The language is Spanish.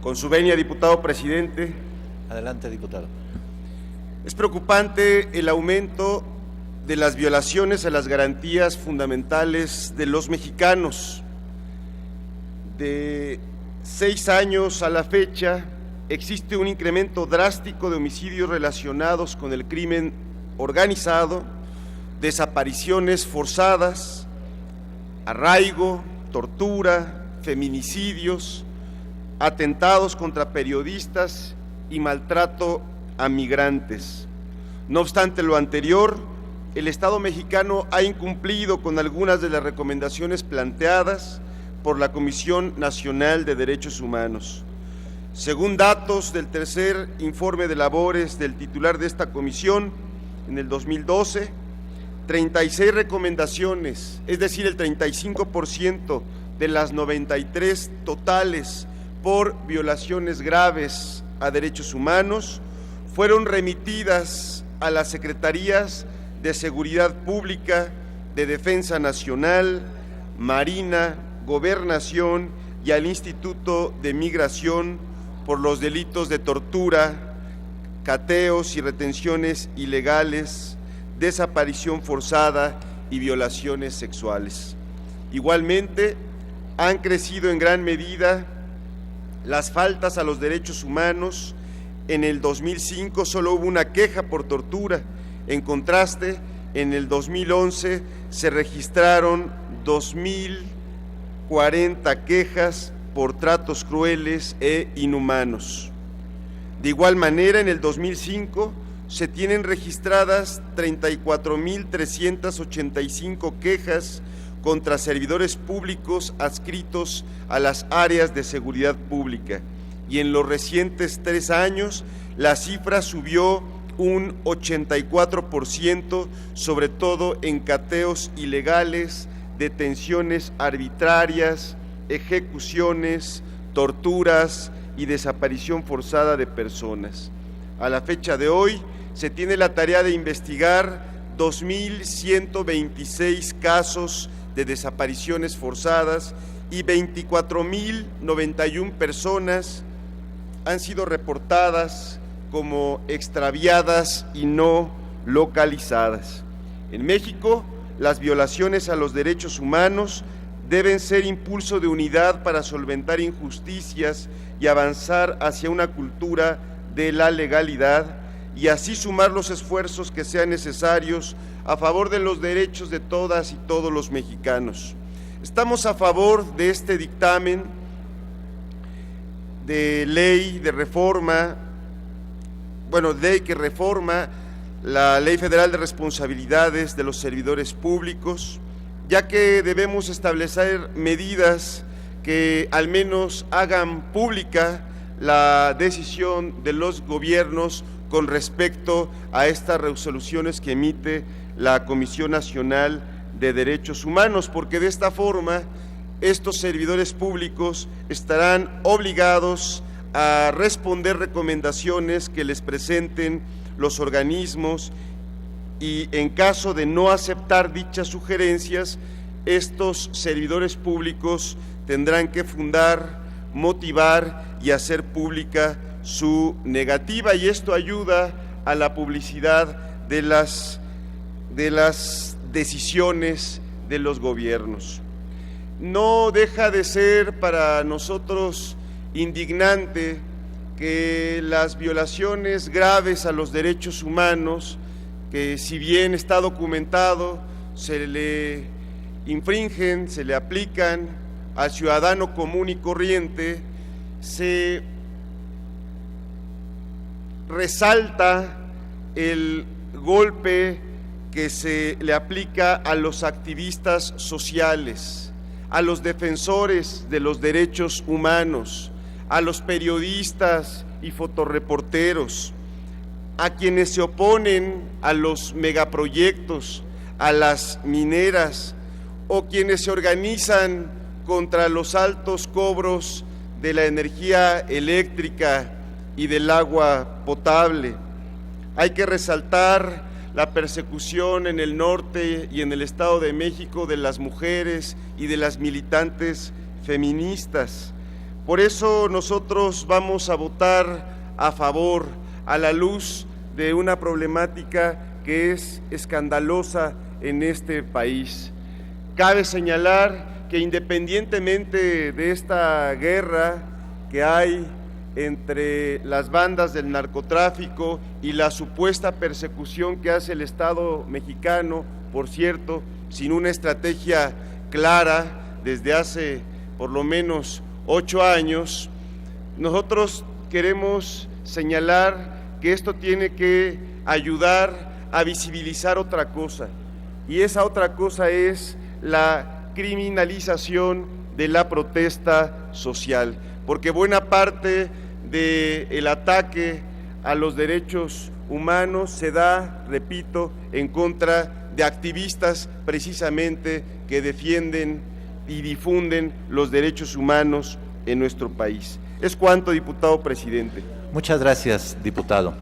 Con su venia, diputado presidente. Adelante, diputado. Es preocupante el aumento de las violaciones a las garantías fundamentales de los mexicanos. De 6 años a la fecha, existe un incremento drástico de homicidios relacionados con el crimen organizado, desapariciones forzadas, arraigo, tortura, feminicidios, atentados contra periodistas y maltrato a migrantes. No obstante lo anterior, el Estado mexicano ha incumplido con algunas de las recomendaciones planteadas por la Comisión Nacional de Derechos Humanos. Según datos del tercer informe de labores del titular de esta comisión, en el 2012, 36 recomendaciones, es decir, el 35% de las 93 totales por violaciones graves a derechos humanos, fueron remitidas a las Secretarías de Seguridad Pública, de Defensa Nacional, Marina, Gobernación y al Instituto de Migración por los delitos de tortura, cateos y retenciones ilegales, desaparición forzada y violaciones sexuales. Igualmente, han crecido en gran medida las faltas a los derechos humanos. En el 2005 solo hubo una queja por tortura. En contraste, en el 2011 se registraron 2.040 quejas por tratos crueles e inhumanos. De igual manera, en el 2005 se tienen registradas 34.385 quejas contra servidores públicos adscritos a las áreas de seguridad pública, y en los recientes 3 años la cifra subió un 84%, sobre todo en cateos ilegales, detenciones arbitrarias, ejecuciones, torturas y desaparición forzada de personas. A la fecha de hoy se tiene la tarea de investigar 2.126 casos de desapariciones forzadas y 24.091 personas han sido reportadas como extraviadas y no localizadas. En México, las violaciones a los derechos humanos deben ser impulso de unidad para solventar injusticias y avanzar hacia una cultura de la legalidad, y así sumar los esfuerzos que sean necesarios a favor de los derechos de todas y todos los mexicanos. Estamos a favor de este dictamen de ley de reforma, ley que reforma la Ley Federal de Responsabilidades de los Servidores Públicos, ya que debemos establecer medidas que al menos hagan pública la decisión de los gobiernos con respecto a estas resoluciones que emite la Comisión Nacional de Derechos Humanos, porque de esta forma estos servidores públicos estarán obligados a responder recomendaciones que les presenten los organismos, y en caso de no aceptar dichas sugerencias, estos servidores públicos tendrán que fundar, motivar y hacer pública su negativa, y esto ayuda a la publicidad de las decisiones de los gobiernos. No deja de ser para nosotros indignante que las violaciones graves a los derechos humanos, que si bien está documentado, se le infringen, se le aplican al ciudadano común y corriente, se resalta el golpe que se le aplica a los activistas sociales, a los defensores de los derechos humanos, a los periodistas y fotoreporteros, a quienes se oponen a los megaproyectos, a las mineras, o quienes se organizan contra los altos cobros de la energía eléctrica y del agua potable. Hay que resaltar la persecución en el norte y en el Estado de México de las mujeres y de las militantes feministas. Por eso nosotros vamos a votar a favor, a la luz de una problemática que es escandalosa en este país. Cabe señalar que independientemente de esta guerra que hay entre las bandas del narcotráfico y la supuesta persecución que hace el Estado mexicano, por cierto, sin una estrategia clara desde hace por lo menos 8 años, nosotros queremos señalar que esto tiene que ayudar a visibilizar otra cosa, y esa otra cosa es la criminalización de la protesta social, porque buena parte del ataque a los derechos humanos se da, repito, en contra de activistas precisamente que defienden y difunden los derechos humanos en nuestro país. Es cuanto, diputado presidente. Muchas gracias, diputado.